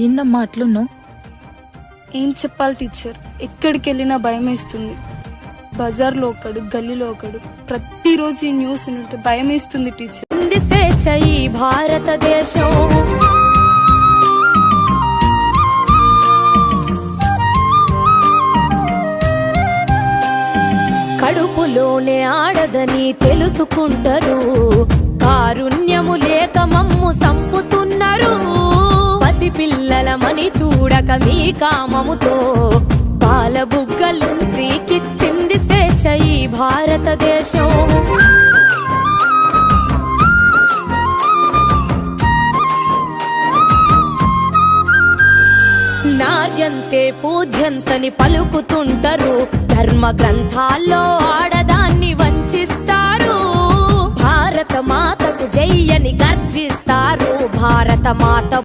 ఏందమ్మా అట్లున్నావు? ఏం చెప్పాలి టీచర్, ఎక్కడికి వెళ్ళినా భయం వేస్తుంది. బజార్లో ఒకడు, గల్లీలో ఒకడు, ప్రతిరోజు ఈ న్యూస్ ఉంటే భయం వేస్తుంది టీచర్. స్వేచ్ఛ ఈ భారతదేశం, కడుపులోనే ఆడదని తెలుసుకుంటారు, కారుణ్యము లేక మమ్ము సంపుతున్నారు. పసిపిల్లలమని చూడక మీ కామముతో పాల బుగ్గలు స్త్రీకిచ్చింది స్వేచ్ఛ ఈ భారతదేశం. నార్యంతే పూజ్యంతని పలుకుతుంటారు, ధర్మ గ్రంథాల్లో ఆడదాన్ని వంచిస్తారు. భారత మాతకు జై అని గర్జిస్తారు, భారత మాత